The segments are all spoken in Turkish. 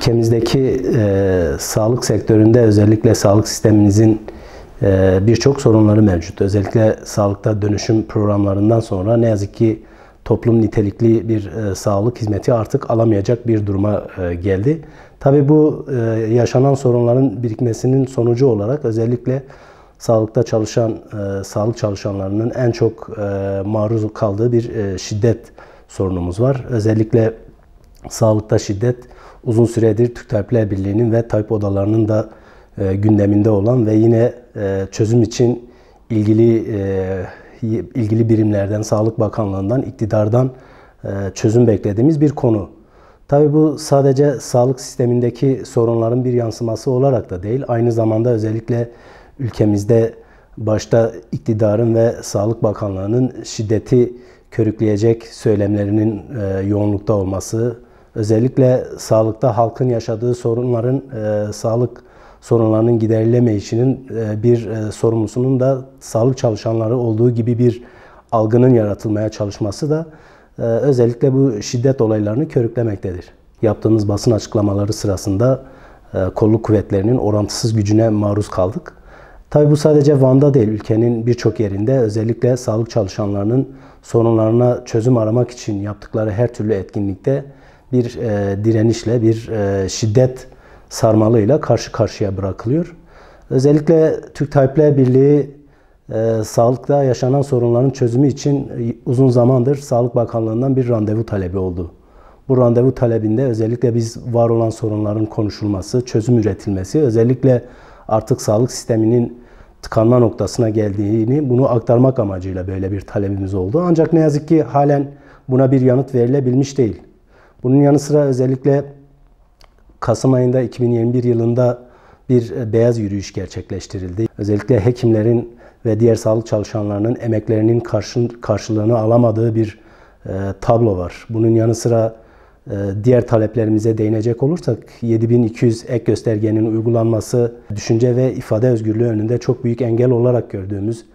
Ülkemizdeki sağlık sektöründe özellikle sağlık sistemimizin birçok sorunları mevcut. Özellikle sağlıkta dönüşüm programlarından sonra ne yazık ki toplum nitelikli bir sağlık hizmeti artık alamayacak bir duruma geldi. Tabii bu yaşanan sorunların birikmesinin sonucu olarak özellikle sağlıkta çalışan sağlık çalışanlarının en çok maruz kaldığı bir şiddet sorunumuz var. Özellikle sağlıkta şiddet uzun süredir Türk Tabipler Birliği'nin ve tabip odalarının da gündeminde olan ve yine çözüm için ilgili birimlerden, Sağlık Bakanlığı'ndan, iktidardan çözüm beklediğimiz bir konu. Tabii bu sadece sağlık sistemindeki sorunların bir yansıması olarak da değil, aynı zamanda özellikle ülkemizde başta iktidarın ve Sağlık Bakanlığı'nın şiddeti körükleyecek söylemlerinin yoğunlukta olması, özellikle sağlıkta halkın yaşadığı sorunların, sağlık sorunlarının giderilemeyişinin bir sorumlusunun da sağlık çalışanları olduğu gibi bir algının yaratılmaya çalışması da özellikle bu şiddet olaylarını körüklemektedir. Yaptığımız basın açıklamaları sırasında kolluk kuvvetlerinin orantısız gücüne maruz kaldık. Tabii bu sadece Van'da değil, ülkenin birçok yerinde özellikle sağlık çalışanlarının sorunlarına çözüm aramak için yaptıkları her türlü etkinlikte bir direnişle, bir şiddet sarmalıyla karşı karşıya bırakılıyor. Özellikle Türk Tabipler Birliği sağlıkta yaşanan sorunların çözümü için uzun zamandır Sağlık Bakanlığı'ndan bir randevu talebi oldu. Bu randevu talebinde özellikle biz var olan sorunların konuşulması, çözüm üretilmesi, özellikle artık sağlık sisteminin tıkanma noktasına geldiğini bunu aktarmak amacıyla böyle bir talebimiz oldu. Ancak ne yazık ki halen buna bir yanıt verilebilmiş değil. Bunun yanı sıra özellikle Kasım ayında 2021 yılında bir beyaz yürüyüş gerçekleştirildi. Özellikle hekimlerin ve diğer sağlık çalışanlarının emeklerinin karşılığını alamadığı bir tablo var. Bunun yanı sıra diğer taleplerimize değinecek olursak 7200 ek göstergenin uygulanması düşünce ve ifade özgürlüğü önünde çok büyük engel olarak gördüğümüz,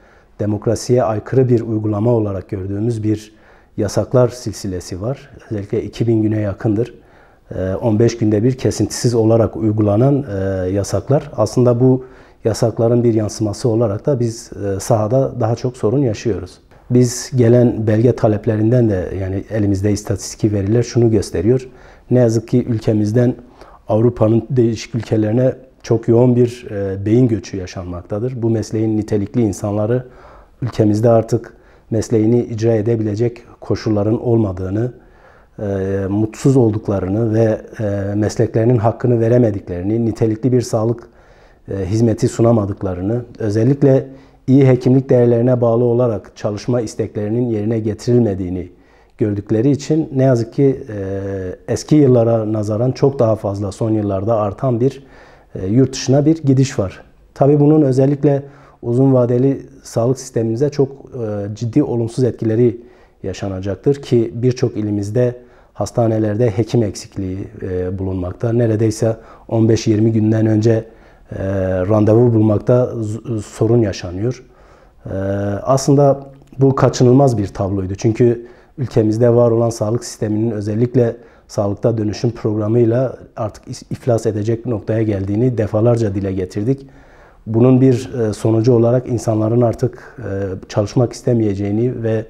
demokrasiye aykırı bir uygulama olarak gördüğümüz bir yasaklar silsilesi var. Özellikle 2000 güne yakındır. 15 günde bir kesintisiz olarak uygulanan yasaklar. Aslında bu yasakların bir yansıması olarak da biz sahada daha çok sorun yaşıyoruz. Biz gelen belge taleplerinden de yani elimizde istatistik veriler şunu gösteriyor. Ne yazık ki ülkemizden Avrupa'nın değişik ülkelerine çok yoğun bir beyin göçü yaşanmaktadır. Bu mesleğin nitelikli insanları ülkemizde artık mesleğini icra edebilecek koşulların olmadığını, mutsuz olduklarını ve mesleklerinin hakkını veremediklerini, nitelikli bir sağlık hizmeti sunamadıklarını, özellikle iyi hekimlik değerlerine bağlı olarak çalışma isteklerinin yerine getirilmediğini gördükleri için ne yazık ki eski yıllara nazaran çok daha fazla son yıllarda artan bir yurt dışına bir gidiş var. Tabii bunun özellikle uzun vadeli sağlık sistemimize çok ciddi olumsuz etkileri yaşanacaktır ki birçok ilimizde hastanelerde hekim eksikliği bulunmakta. Neredeyse 15-20 günden önce randevu bulmakta sorun yaşanıyor. Aslında bu kaçınılmaz bir tabloydu. Çünkü ülkemizde var olan sağlık sisteminin özellikle sağlıkta dönüşüm programıyla artık iflas edecek noktaya geldiğini defalarca dile getirdik. Bunun bir sonucu olarak insanların artık çalışmak istemeyeceğini ve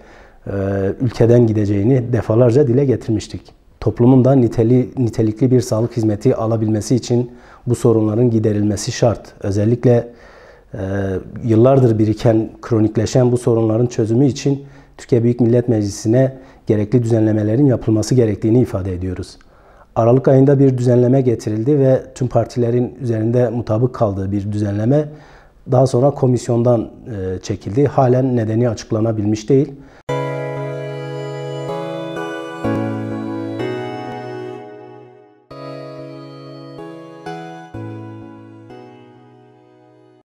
ülkeden gideceğini defalarca dile getirmiştik. Toplumun da nitelikli bir sağlık hizmeti alabilmesi için bu sorunların giderilmesi şart. Özellikle yıllardır biriken, kronikleşen bu sorunların çözümü için Türkiye Büyük Millet Meclisi'ne gerekli düzenlemelerin yapılması gerektiğini ifade ediyoruz. Aralık ayında bir düzenleme getirildi ve tüm partilerin üzerinde mutabık kaldığı bir düzenleme daha sonra komisyondan çekildi. Halen nedeni açıklanabilmiş değil.